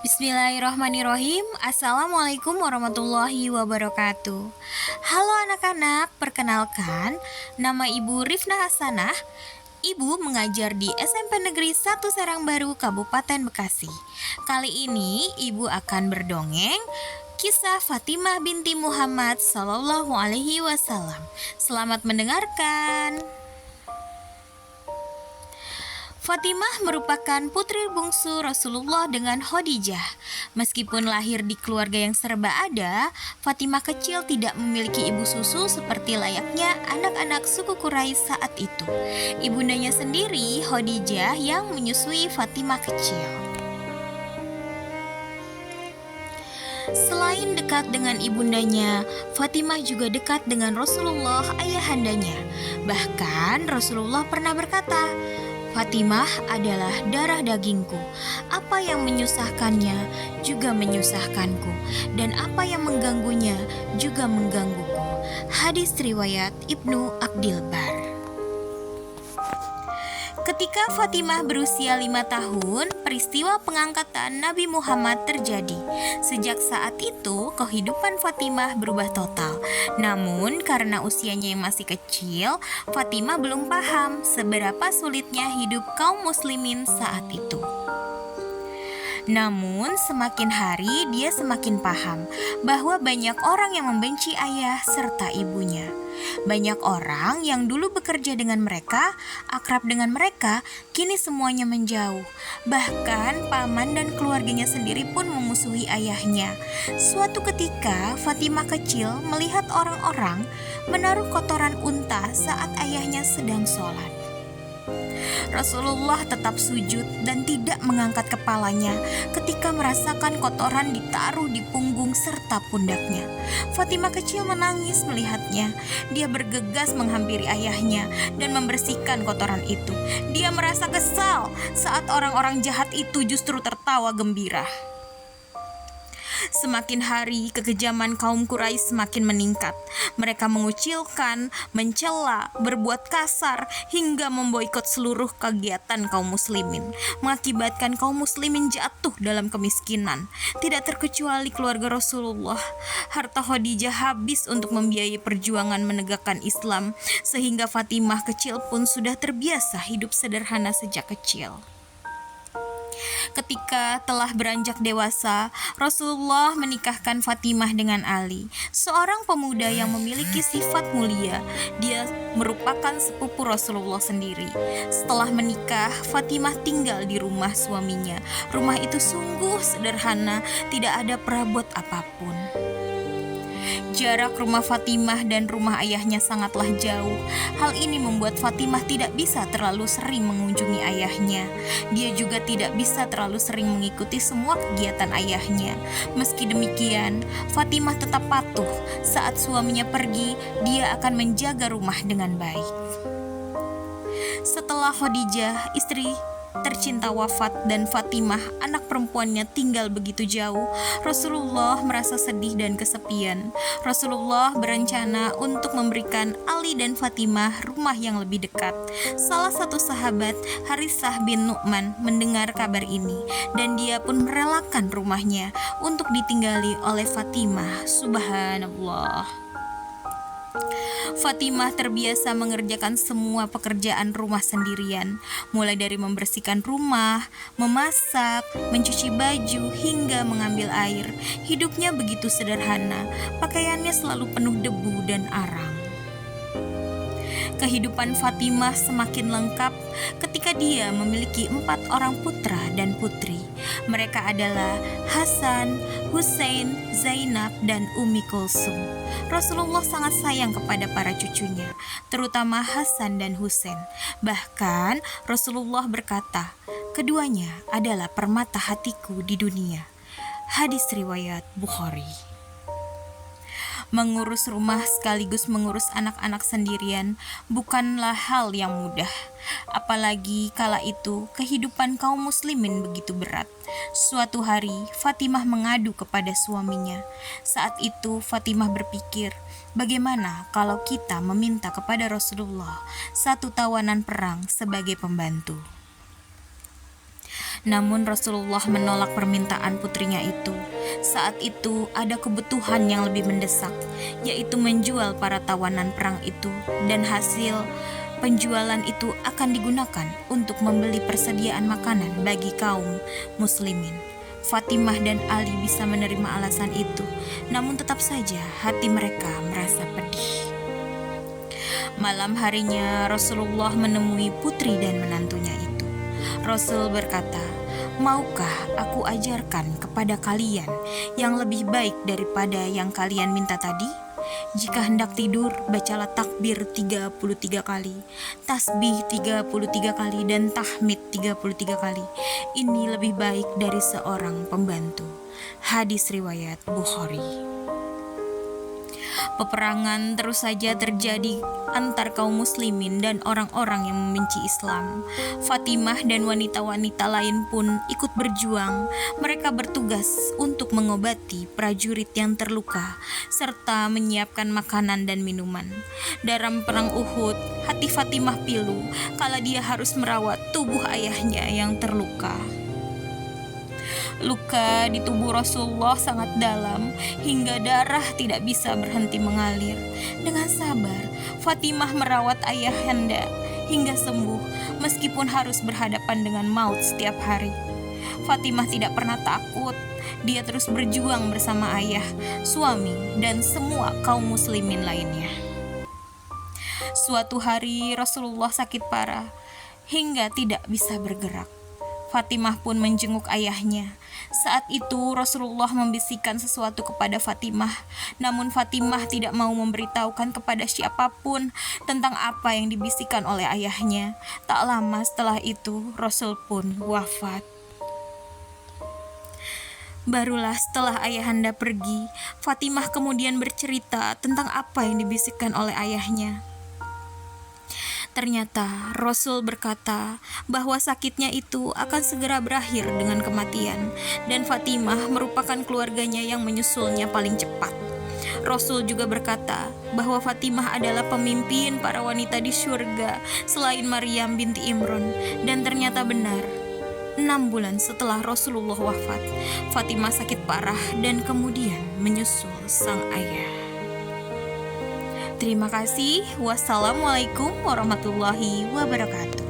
Bismillahirrahmanirrahim. Assalamualaikum warahmatullahi wabarakatuh. Halo anak-anak, perkenalkan, nama Ibu Rifna Hasanah. Ibu mengajar di SMP Negeri 1 Serangbaru, Kabupaten Bekasi. Kali ini Ibu akan berdongeng kisah Fatimah binti Muhammad Sallallahu Alaihi Wasallam. Selamat mendengarkan. Fatimah merupakan putri bungsu Rasulullah dengan Khadijah. Meskipun lahir di keluarga yang serba ada, Fatimah kecil tidak memiliki ibu susu seperti layaknya anak-anak suku Quraisy saat itu. Ibundanya sendiri, Khadijah, yang menyusui Fatimah kecil. Selain dekat dengan ibundanya, Fatimah juga dekat dengan Rasulullah ayahandanya. Bahkan Rasulullah pernah berkata, "Fatimah adalah darah dagingku. Apa yang menyusahkannya juga menyusahkanku, dan apa yang mengganggunya juga menggangguku." Hadis riwayat Ibnu Abdil Bar. Ketika Fatimah berusia 5 tahun, peristiwa pengangkatan Nabi Muhammad terjadi. Sejak saat itu, kehidupan Fatimah berubah total. Namun, karena usianya yang masih kecil, Fatimah belum paham seberapa sulitnya hidup kaum muslimin saat itu. Namun, semakin hari dia semakin paham bahwa banyak orang yang membenci ayah serta ibunya. Banyak orang yang dulu bekerja dengan mereka, akrab dengan mereka, kini semuanya menjauh. Bahkan paman dan keluarganya sendiri pun memusuhi ayahnya. Suatu ketika, Fatimah kecil melihat orang-orang menaruh kotoran unta saat ayahnya sedang sholat. Rasulullah tetap sujud dan tidak mengangkat kepalanya ketika merasakan kotoran ditaruh di punggung serta pundaknya. Fatimah kecil menangis melihatnya. Dia bergegas menghampiri ayahnya dan membersihkan kotoran itu. Dia merasa kesal saat orang-orang jahat itu justru tertawa gembira. Semakin hari, kekejaman kaum Quraisy semakin meningkat. Mereka mengucilkan, mencela, berbuat kasar, hingga memboikot seluruh kegiatan kaum muslimin, mengakibatkan kaum muslimin jatuh dalam kemiskinan. Tidak terkecuali keluarga Rasulullah. Harta Khadijah habis untuk membiayai perjuangan menegakkan Islam, sehingga Fatimah kecil pun sudah terbiasa hidup sederhana sejak kecil. Ketika telah beranjak dewasa, Rasulullah menikahkan Fatimah dengan Ali, seorang pemuda yang memiliki sifat mulia. Dia merupakan sepupu Rasulullah sendiri. Setelah menikah, Fatimah tinggal di rumah suaminya. Rumah itu sungguh sederhana, tidak ada perabot apapun. Jarak rumah Fatimah dan rumah ayahnya sangatlah jauh. Hal ini membuat Fatimah tidak bisa terlalu sering mengunjungi ayahnya. Dia juga tidak bisa terlalu sering mengikuti semua kegiatan ayahnya. Meski demikian, Fatimah tetap patuh. Saat suaminya pergi, dia akan menjaga rumah dengan baik. Setelah Khadijah, istri tercinta, wafat dan Fatimah, anak perempuannya, tinggal begitu jauh, Rasulullah merasa sedih dan kesepian. Rasulullah berencana untuk memberikan Ali dan Fatimah rumah yang lebih dekat. Salah satu sahabat, Haritsah bin Nu'man, mendengar kabar ini dan dia pun merelakan rumahnya untuk ditinggali oleh Fatimah. Subhanallah. Fatimah terbiasa mengerjakan semua pekerjaan rumah sendirian, mulai dari membersihkan rumah, memasak, mencuci baju, hingga mengambil air. Hidupnya begitu sederhana, pakaiannya selalu penuh debu dan arang. Kehidupan Fatimah semakin lengkap ketika dia memiliki 4 orang putra dan putri. Mereka adalah Hasan, Husain, Zainab, dan Ummi Kulsum. Rasulullah sangat sayang kepada para cucunya, terutama Hasan dan Husain. Bahkan Rasulullah berkata, "Keduanya adalah permata hatiku di dunia." Hadis riwayat Bukhari. Mengurus rumah sekaligus mengurus anak-anak sendirian bukanlah hal yang mudah. Apalagi kala itu kehidupan kaum muslimin begitu berat. Suatu hari Fatimah mengadu kepada suaminya. Saat itu Fatimah berpikir, bagaimana kalau kita meminta kepada Rasulullah 1 tawanan perang sebagai pembantu? Namun Rasulullah menolak permintaan putrinya itu. Saat itu ada kebutuhan yang lebih mendesak, yaitu menjual para tawanan perang itu, dan hasil penjualan itu akan digunakan untuk membeli persediaan makanan bagi kaum muslimin. Fatimah dan Ali bisa menerima alasan itu, namun tetap saja hati mereka merasa pedih. Malam harinya Rasulullah menemui putri dan menantunya itu. Rasul berkata, "Maukah aku ajarkan kepada kalian yang lebih baik daripada yang kalian minta tadi? Jika hendak tidur, bacalah takbir 33 kali, tasbih 33 kali, dan tahmid 33 kali. Ini lebih baik dari seorang pembantu." Hadis riwayat Bukhari. Peperangan terus saja terjadi antar kaum muslimin dan orang-orang yang membenci Islam. Fatimah dan wanita-wanita lain pun ikut berjuang. Mereka bertugas untuk mengobati prajurit yang terluka serta menyiapkan makanan dan minuman. Dalam perang Uhud, hati Fatimah pilu kala dia harus merawat tubuh ayahnya yang terluka. Luka di tubuh Rasulullah sangat dalam hingga darah tidak bisa berhenti mengalir. Dengan sabar, Fatimah merawat ayahanda hingga sembuh meskipun harus berhadapan dengan maut setiap hari. Fatimah tidak pernah takut. Dia terus berjuang bersama ayah, suami, dan semua kaum muslimin lainnya. Suatu hari Rasulullah sakit parah hingga tidak bisa bergerak. Fatimah pun menjenguk ayahnya. Saat itu Rasulullah membisikkan sesuatu kepada Fatimah, namun Fatimah tidak mau memberitahukan kepada siapapun tentang apa yang dibisikkan oleh ayahnya. Tak lama setelah itu Rasul pun wafat. Barulah setelah ayahanda pergi, Fatimah kemudian bercerita tentang apa yang dibisikkan oleh ayahnya. Ternyata Rasul berkata bahwa sakitnya itu akan segera berakhir dengan kematian, dan Fatimah merupakan keluarganya yang menyusulnya paling cepat. Rasul juga berkata bahwa Fatimah adalah pemimpin para wanita di surga selain Maryam binti Imran, dan ternyata benar. 6 bulan setelah Rasulullah wafat, Fatimah sakit parah dan kemudian menyusul sang ayah. Terima kasih. Wassalamualaikum warahmatullahi wabarakatuh.